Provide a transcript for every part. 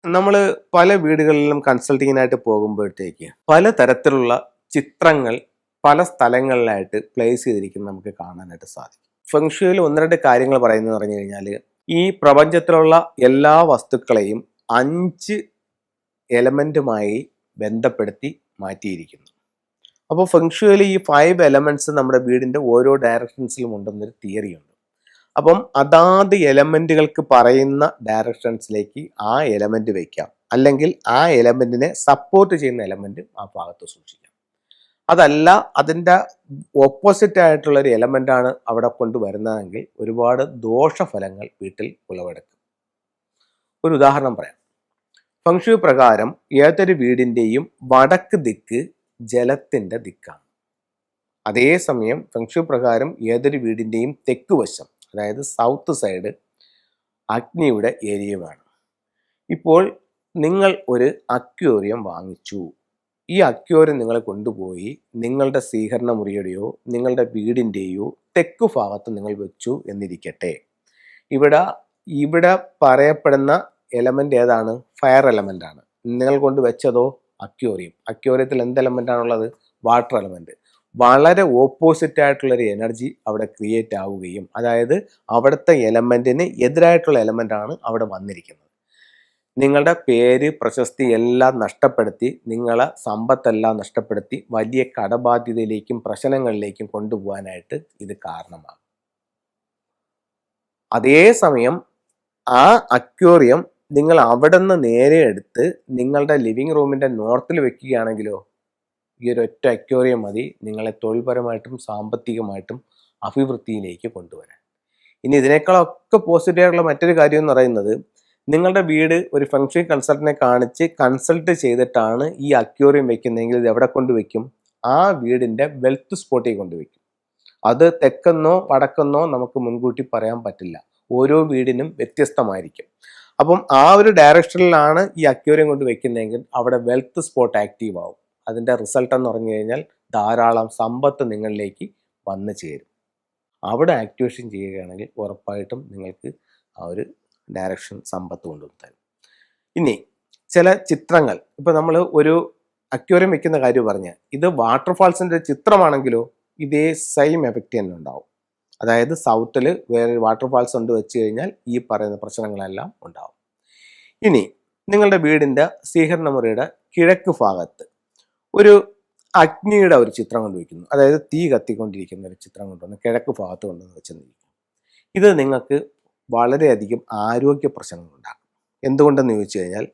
നമ്മൾ പല വീടുകളിലും കൺസൾട്ടിങ്ങിനായിട്ട് പോകുമ്പോഴത്തേക്ക് പലതരത്തിലുള്ള ചിത്രങ്ങൾ പല സ്ഥലങ്ങളിലായിട്ട് പ്ലേസ് ചെയ്തിരിക്കുന്നത് നമുക്ക് കാണാനായിട്ട് സാധിക്കും. ഫെങ്ഷുയിൽ ഒന്ന് രണ്ട് കാര്യങ്ങൾ പറയുന്നത് പറഞ്ഞു കഴിഞ്ഞാൽ ഈ പ്രപഞ്ചത്തിലുള്ള എല്ലാ വസ്തുക്കളെയും 5 എലമെന്റുമായി ബന്ധപ്പെടുത്തി മാറ്റിയിരിക്കുന്നു. അപ്പോൾ ഫെങ്ഷുയിൽ ഈ 5 എലമെന്റ്സ് നമ്മുടെ വീടിന്റെ ഓരോ ഡയറക്ഷൻസിലും ഉണ്ടെന്നൊരു തിയറിയുണ്ട്. അപ്പം അതാത് എലമെന്റുകൾക്ക് പറയുന്ന ഡയറക്ഷൻസിലേക്ക് ആ എലമെന്റ് വയ്ക്കാം, അല്ലെങ്കിൽ ആ എലമെന്റിനെ സപ്പോർട്ട് ചെയ്യുന്ന എലമെന്റ് ആ ഭാഗത്ത് സൂക്ഷിക്കാം. അതല്ല അതിൻ്റെ ഓപ്പോസിറ്റ് ആയിട്ടുള്ള ഒരു എലമെന്റ് ആണ് അവിടെ കൊണ്ടുവരുന്നതെങ്കിൽ ഒരുപാട് ദോഷഫലങ്ങൾ വീട്ടിൽ ഉളവെടുക്കും. ഒരു ഉദാഹരണം പറയാം. ഫെങ്ഷു പ്രകാരം ഏതൊരു വീടിൻ്റെയും വടക്ക് ദിക്ക് ജലത്തിന്റെ ദിക്കാണ്. അതേസമയം ഫെങ്ഷു പ്രകാരം ഏതൊരു വീടിൻ്റെയും തെക്ക് വശം, അതായത് സൗത്ത് സൈഡ്, അഗ്നിയുടെ ഏരിയയുമാണ്. ഇപ്പോൾ നിങ്ങൾ ഒരു അക്വേറിയം വാങ്ങിച്ചു. ഈ അക്വേറിയം നിങ്ങൾ കൊണ്ടുപോയി നിങ്ങളുടെ സ്വീകരണ മുറിയുടെയോ നിങ്ങളുടെ വീടിൻ്റെയോ തെക്കു ഭാഗത്ത് നിങ്ങൾ വെച്ചു എന്നിരിക്കട്ടെ. ഇവിടെ പറയപ്പെടുന്ന എലമെന്റ് ഏതാണ്? ഫയർ എലമെന്റ് ആണ്. നിങ്ങൾ കൊണ്ട് വെച്ചതോ അക്വേറിയം. അക്വേറിയത്തിൽ എന്ത് എലമെന്റ് ആണുള്ളത്? Water element. വളരെ ഓപ്പോസിറ്റ് ആയിട്ടുള്ളൊരു എനർജി അവിടെ ക്രിയേറ്റ് ആവുകയും, അതായത് അവിടുത്തെ എലമെന്റിന് എതിരായിട്ടുള്ള എലമെന്റ് ആണ് അവിടെ വന്നിരിക്കുന്നത്. നിങ്ങളുടെ പേര്, പ്രശസ്തി എല്ലാം നഷ്ടപ്പെടുത്തി, നിങ്ങളെ സമ്പത്തെല്ലാം നഷ്ടപ്പെടുത്തി വലിയ കടബാധ്യതയിലേക്കും പ്രശ്നങ്ങളിലേക്കും കൊണ്ടുപോകാനായിട്ട് ഇത് കാരണമാകും. അതേസമയം ആ അക്വേറിയം നിങ്ങൾ അവിടെ നിന്ന് നേരെ എടുത്ത് നിങ്ങളുടെ ലിവിങ് റൂമിന്റെ നോർത്തിൽ വെക്കുകയാണെങ്കിലോ, ഈ ഒരു ഒറ്റ അക്വേറിയം മതി നിങ്ങളെ തൊഴിൽപരമായിട്ടും സാമ്പത്തികമായിട്ടും അഭിവൃദ്ധിയിലേക്ക് കൊണ്ടുവരാൻ. ഇനി ഇതിനേക്കാളൊക്കെ പോസിറ്റീവായിട്ടുള്ള മറ്റൊരു കാര്യം എന്ന് പറയുന്നത്, നിങ്ങളുടെ വീട് ഒരു ഫെങ്ഷു കൺസൾട്ടന്റിനെ കാണിച്ച് കൺസൾട്ട് ചെയ്തിട്ടാണ് ഈ അക്വേറിയം വെക്കുന്നതെങ്കിൽ ഇത് എവിടെ കൊണ്ടുവയ്ക്കും? ആ വീടിന്റെ വെൽത്ത് സ്പോട്ടിൽ കൊണ്ടുവയ്ക്കും. അത് തെക്കെന്നോ വടക്കെന്നോ നമുക്ക് മുൻകൂട്ടി പറയാൻ പറ്റില്ല. ഓരോ വീടിനും വ്യത്യസ്തമായിരിക്കും. അപ്പം ആ ഒരു ഡയറക്ഷനിലാണ് ഈ അക്വേറിയം കൊണ്ട് വെക്കുന്നതെങ്കിൽ അവിടെ വെൽത്ത് സ്പോട്ട് ആക്റ്റീവ് ആവും. അതിൻ്റെ റിസൾട്ട് എന്ന് പറഞ്ഞു കഴിഞ്ഞാൽ ധാരാളം സമ്പത്ത് നിങ്ങളിലേക്ക് വന്നു ചേരും. അവിടെ ആക്ടിവേഷൻ ചെയ്യുകയാണെങ്കിൽ ഉറപ്പായിട്ടും നിങ്ങൾക്ക് ആ ഒരു ഡയറക്ഷൻ സമ്പത്ത് കൊണ്ടുവരും. ഇനി ചില ചിത്രങ്ങൾ, ഇപ്പം നമ്മൾ ഒരു അക്വേറിയം വെക്കുന്ന കാര്യം പറഞ്ഞാൽ, ഇത് വാട്ടർഫാൾസിൻ്റെ ചിത്രമാണെങ്കിലോ ഇതേ സെയിം എഫക്റ്റ് തന്നെ ഉണ്ടാവും. അതായത് സൗത്തിൽ വേറെ വാട്ടർഫാൾസ് കൊണ്ട് വെച്ച് കഴിഞ്ഞാൽ ഈ പറയുന്ന പ്രശ്നങ്ങളെല്ലാം ഉണ്ടാവും. ഇനി നിങ്ങളുടെ വീടിൻ്റെ സ്വീകരണ മുറിയുടെ കിഴക്ക് ഭാഗത്ത് ഒരു അഗ്നിയുടെ ഒരു ചിത്രം കൊണ്ടുവയ്ക്കുന്നു, അതായത് തീ കത്തിക്കൊണ്ടിരിക്കുന്ന ഒരു ചിത്രം കൊണ്ടുവന്ന് കിഴക്ക് ഭാഗത്ത് കൊണ്ടുവന്ന് വെച്ചെന്നിരിക്കും. ഇത് നിങ്ങൾക്ക് വളരെയധികം ആരോഗ്യ പ്രശ്നങ്ങൾ ഉണ്ടാകും. എന്തുകൊണ്ടെന്ന് ചോദിച്ചു കഴിഞ്ഞാൽ,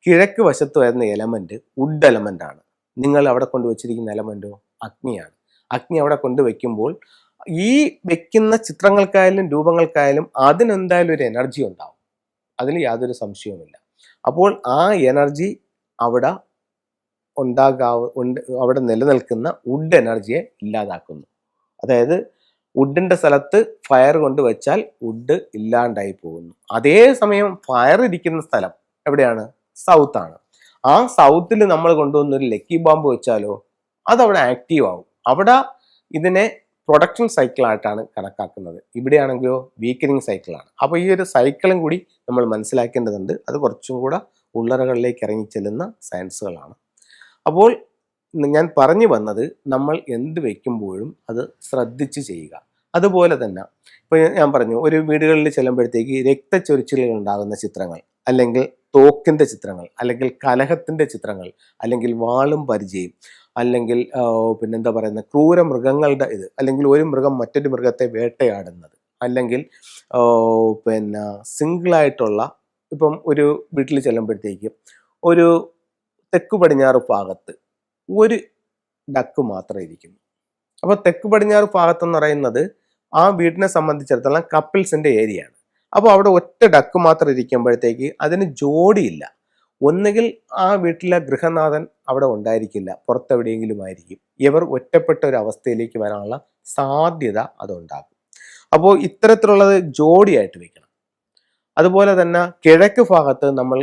കിഴക്ക് വശത്ത് വരുന്ന എലമെന്റ് വുഡ് എലമെന്റ് ആണ്. നിങ്ങൾ അവിടെ കൊണ്ടുവച്ചിരിക്കുന്ന എലമെന്റോ അഗ്നിയാണ്. അഗ്നി അവിടെ കൊണ്ടുവയ്ക്കുമ്പോൾ ഈ വെക്കുന്ന ചിത്രങ്ങൾക്കായാലും രൂപങ്ങൾക്കായാലും അതിനെന്തായാലും ഒരു എനർജി ഉണ്ടാവും. അതിൽ യാതൊരു സംശയവുമില്ല. അപ്പോൾ ആ എനർജി അവിടെ അവിടെ നിലനിൽക്കുന്ന വുഡ് എനർജിയെ ഇല്ലാതാക്കുന്നു. അതായത് വുഡിന്റെ സ്ഥലത്ത് ഫയർ കൊണ്ട് വെച്ചാൽ വുഡ് ഇല്ലാണ്ടായി പോകുന്നു. അതേസമയം ഫയർ ഇരിക്കുന്ന സ്ഥലം എവിടെയാണ്? സൗത്ത് ആണ്. ആ സൗത്തിൽ നമ്മൾ കൊണ്ടുവന്നൊരു ലക്കി ബോംബ് വെച്ചാലോ അതവിടെ ആക്റ്റീവ് ആവും. അവിടെ ഇതിനെ പ്രൊഡക്ഷൻ സൈക്കിളായിട്ടാണ് കണക്കാക്കുന്നത്. ഇവിടെയാണെങ്കിലോ വീക്കനിങ് സൈക്കിളാണ്. അപ്പോൾ ഈ ഒരു സൈക്കിളും കൂടി നമ്മൾ മനസ്സിലാക്കേണ്ടതുണ്ട്. അത് കുറച്ചും കൂടെ ഉള്ളറകളിലേക്ക് ഇറങ്ങിച്ചെല്ലുന്ന സയൻസുകളാണ്. അപ്പോൾ ഞാൻ പറഞ്ഞു വന്നത്, നമ്മൾ എന്ത് വയ്ക്കുമ്പോഴും അത് ശ്രദ്ധിച്ച് ചെയ്യുക. അതുപോലെ തന്നെ ഇപ്പോൾ ഞാൻ പറഞ്ഞു, ഒരു വീടുകളിൽ ചെല്ലുമ്പോഴത്തേക്ക് രക്തച്ചൊരിച്ചിലുകൾ ഉണ്ടാകുന്ന ചിത്രങ്ങൾ, അല്ലെങ്കിൽ തോക്കിൻ്റെ ചിത്രങ്ങൾ, അല്ലെങ്കിൽ കലഹത്തിൻ്റെ ചിത്രങ്ങൾ, അല്ലെങ്കിൽ വാളും പരിചയം, അല്ലെങ്കിൽ പിന്നെന്താ പറയുന്നത്, ക്രൂര മൃഗങ്ങളുടെ ഇത്, അല്ലെങ്കിൽ ഒരു മൃഗം മറ്റൊരു മൃഗത്തെ വേട്ടയാടുന്നത്, അല്ലെങ്കിൽ പിന്നെ സിംഗിളായിട്ടുള്ള, ഇപ്പം ഒരു വീട്ടിൽ ചെല്ലുമ്പോഴത്തേക്ക് ഒരു തെക്ക് പടിഞ്ഞാറ് ഭാഗത്ത് ഒരു ഡക്ക് മാത്രമേ ഇരിക്കുന്നു. അപ്പോൾ തെക്ക് പടിഞ്ഞാറ് ഭാഗത്തെന്ന് പറയുന്നത് ആ വീടിനെ സംബന്ധിച്ചിടത്തോളം കപ്പിൾസിൻ്റെ ഏരിയയാണ്. അപ്പോൾ അവിടെ ഒറ്റ ഡക്ക് മാത്രം ഇരിക്കുമ്പോഴത്തേക്ക് അതിന് ജോഡിയില്ല. ഒന്നുകിൽ ആ വീട്ടിലെ ഗൃഹനാഥൻ അവിടെ ഉണ്ടായിരിക്കില്ല, പുറത്തെവിടെയെങ്കിലും ആയിരിക്കും. ഇവർ ഒറ്റപ്പെട്ട ഒരു അവസ്ഥയിലേക്ക് വരാനുള്ള സാധ്യത അതുണ്ടാകും. അപ്പോൾ ഇത്തരത്തിലുള്ളത് ജോഡിയായിട്ട് വെക്കണം. അതുപോലെ തന്നെ കിഴക്ക് ഭാഗത്ത് നമ്മൾ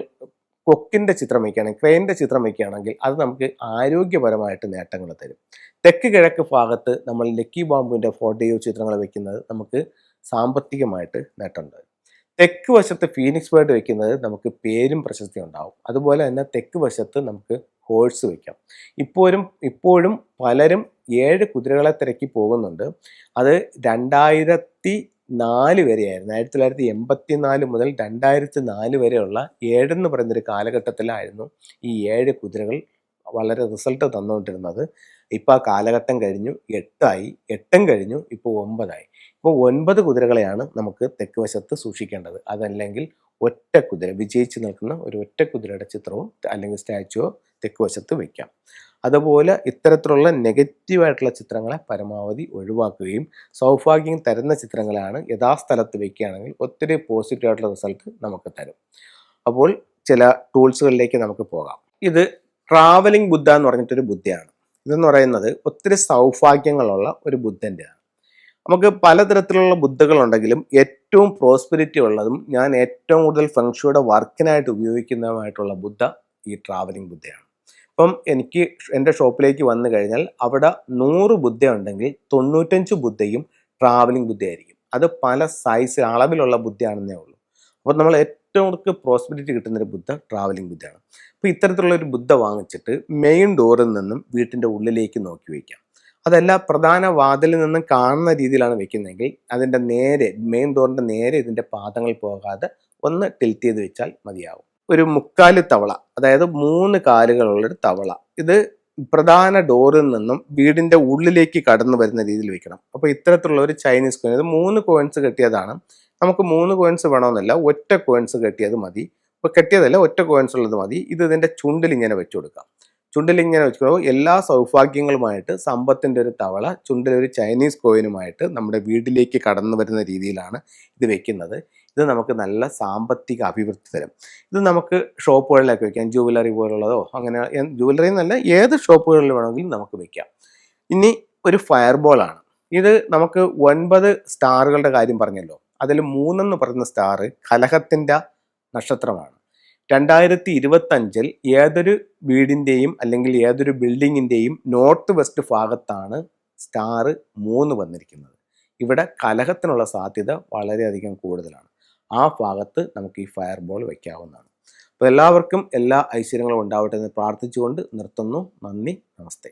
കൊക്കിൻ്റെ ചിത്രം വയ്ക്കുകയാണെങ്കിൽ, ക്രെയിൻ്റെ ചിത്രം വയ്ക്കുകയാണെങ്കിൽ അത് നമുക്ക് ആരോഗ്യപരമായിട്ട് നേട്ടങ്ങൾ തരും. തെക്ക് കിഴക്ക് ഭാഗത്ത് നമ്മൾ ലക്കി ബോംബിൻ്റെ ഫോട്ടോയോ ചിത്രങ്ങൾ വയ്ക്കുന്നത് നമുക്ക് സാമ്പത്തികമായിട്ട് നേട്ടം തരും. തെക്ക് വശത്ത് ഫീനിക്സ് ബേർഡ് വെക്കുന്നത് നമുക്ക് പേരും പ്രശസ്തി ഉണ്ടാവും. അതുപോലെ തന്നെ തെക്ക് വശത്ത് നമുക്ക് ഹോഴ്സ് വെക്കാം. ഇപ്പോഴും പലരും 7 കുതിരകളെ തിരക്കി പോകുന്നുണ്ട്. അത് 2004 വരെയായിരുന്നു. 1984 മുതൽ 2004 വരെയുള്ള 7 എന്ന് പറയുന്നൊരു കാലഘട്ടത്തിലായിരുന്നു ഈ 7 കുതിരകൾ വളരെ റിസൾട്ട് തന്നുകൊണ്ടിരുന്നത്. ഇപ്പോൾ ആ കാലഘട്ടം കഴിഞ്ഞു, 8ആയി, 8ഉം കഴിഞ്ഞു, ഇപ്പോൾ 9ആയി. ഇപ്പോൾ 9 കുതിരകളെയാണ് നമുക്ക് തെക്ക് വശത്ത് സൂക്ഷിക്കേണ്ടത്. അതല്ലെങ്കിൽ ഒറ്റ കുതിര, വിജയിച്ച് നിൽക്കുന്ന ഒരു ഒറ്റ കുതിരയുടെ ചിത്രവും അല്ലെങ്കിൽ സ്റ്റാച്ചുവോ തെക്ക് വശത്ത് വയ്ക്കാം. അതുപോലെ ഇത്തരത്തിലുള്ള നെഗറ്റീവായിട്ടുള്ള ചിത്രങ്ങളെ പരമാവധി ഒഴിവാക്കുകയും സൗഭാഗ്യം തരുന്ന ചിത്രങ്ങളാണ് യഥാസ്ഥലത്ത് വയ്ക്കുകയാണെങ്കിൽ ഒത്തിരി പോസിറ്റീവായിട്ടുള്ള റിസൾട്ട് നമുക്ക് തരും. അപ്പോൾ ചില ടൂൾസുകളിലേക്ക് നമുക്ക് പോകാം. ഇത് ട്രാവലിംഗ് ബുദ്ധ എന്ന് പറഞ്ഞിട്ടൊരു ബുദ്ധയാണ്. ഇതെന്ന് പറയുന്നത് ഒത്തിരി സൗഭാഗ്യങ്ങളുള്ള ഒരു ബുദ്ധൻ്റെയാണ്. നമുക്ക് പലതരത്തിലുള്ള ബുദ്ധകളുണ്ടെങ്കിലും ഏറ്റവും പ്രോസ്പെരിറ്റി ഉള്ളതും ഞാൻ ഏറ്റവും കൂടുതൽ ഫെങ്ഷുയുടെ വർക്കിനായിട്ട് ഉപയോഗിക്കുന്നതുമായിട്ടുള്ള ബുദ്ധ ഈ ട്രാവലിംഗ് ബുദ്ധയാണ്. ഇപ്പം എനിക്ക് എൻ്റെ ഷോപ്പിലേക്ക് വന്നു കഴിഞ്ഞാൽ അവിടെ 100 ബുദ്ധ ഉണ്ടെങ്കിൽ 95 ബുദ്ധയും ട്രാവലിംഗ് ബുദ്ധയായിരിക്കും. അത് പല സൈസ് അളവിലുള്ള ബുദ്ധയാണെന്നേ ഉള്ളൂ. അപ്പോൾ നമ്മൾ ഏറ്റവും കൂടുതൽ പ്രോസ്പെരിറ്റി കിട്ടുന്നൊരു ബുദ്ധ ട്രാവലിംഗ് ബുദ്ധയാണ്. അപ്പോൾ ഇത്തരത്തിലുള്ള ഒരു ബുദ്ധ വാങ്ങിച്ചിട്ട് മെയിൻ ഡോറിൽ നിന്നും വീട്ടിൻ്റെ ഉള്ളിലേക്ക് നോക്കി വയ്ക്കാം. അതല്ല പ്രധാന വാതിലിൽ നിന്നും കാണുന്ന രീതിയിലാണ് വെക്കുന്നതെങ്കിൽ അതിൻ്റെ നേരെ മെയിൻ ഡോറിൻ്റെ നേരെ ഇതിൻ്റെ പാദങ്ങൾ പോകാതെ ഒന്ന് ടിൽറ്റ് ചെയ്ത് വെച്ചാൽ മതിയാവും. ഒരു മുക്കാല് തവള, അതായത് 3 കാലുകളുള്ളൊരു തവള, ഇത് പ്രധാന ഡോറിൽ നിന്നും വീടിൻ്റെ ഉള്ളിലേക്ക് കടന്നു വരുന്ന രീതിയിൽ വെക്കണം. അപ്പോൾ ഇത്തരത്തിലുള്ള ഒരു ചൈനീസ് കോയിൻ, ഇത് 3 കോയിൻസ് കെട്ടിയതാണ്. നമുക്ക് 3 കോയിൻസ് വേണമെന്നില്ല, ഒറ്റ കോയിൻസ് കെട്ടിയത് മതി. ഇപ്പോൾ കെട്ടിയതല്ല, ഒറ്റ കോയിൻസ് ഉള്ളത് മതി. ഇത് ഇതിൻ്റെ ചുണ്ടിൽ ഇങ്ങനെ വെച്ചു കൊടുക്കാം. ചുണ്ടിൽ ഇങ്ങനെ വെച്ചുകൊടുക്കും. എല്ലാ സൗഭാഗ്യങ്ങളുമായിട്ട് സമ്പത്തിൻ്റെ ഒരു തവള ചുണ്ടിലൊരു ചൈനീസ് കോയിനുമായിട്ട് നമ്മുടെ വീട്ടിലേക്ക് കടന്നു വരുന്ന രീതിയിലാണ് ഇത് വെക്കുന്നത്. ഇത് നമുക്ക് നല്ല സാമ്പത്തിക അഭിവൃദ്ധി തരും. ഇത് നമുക്ക് ഷോപ്പുകളിലൊക്കെ വെക്കാം, ജുവലറി പോലുള്ളതോ അങ്ങനെ ജുവലറി എന്നല്ല ഏത് ഷോപ്പുകളിൽ വേണമെങ്കിലും നമുക്ക് വെക്കാം. ഇനി ഒരു ഫയർ ബോളാണ്. ഇത് നമുക്ക് 9 സ്റ്റാറുകളുടെ കാര്യം പറഞ്ഞല്ലോ, അതിൽ 3 എന്ന് പറയുന്ന സ്റ്റാർ കലഹത്തിൻ്റെ നക്ഷത്രമാണ്. 2025 ഏതൊരു വീടിൻ്റെയും അല്ലെങ്കിൽ ഏതൊരു ബിൽഡിങ്ങിൻ്റെയും നോർത്ത് വെസ്റ്റ് ഭാഗത്താണ് സ്റ്റാർ 3 വന്നിരിക്കുന്നത്. ഇവിടെ കലഹത്തിനുള്ള സാധ്യത വളരെയധികം കൂടുതലാണ്. ആ ഭാഗത്ത് നമുക്ക് ഈ ഫയർ ബോൾ വയ്ക്കാവുന്നതാണ്. അപ്പോൾ എല്ലാവർക്കും എല്ലാ ഐശ്വര്യങ്ങളും ഉണ്ടാവട്ടെ എന്ന് പ്രാർത്ഥിച്ചുകൊണ്ട് നിർത്തുന്നു. നന്ദി, നമസ്തേ.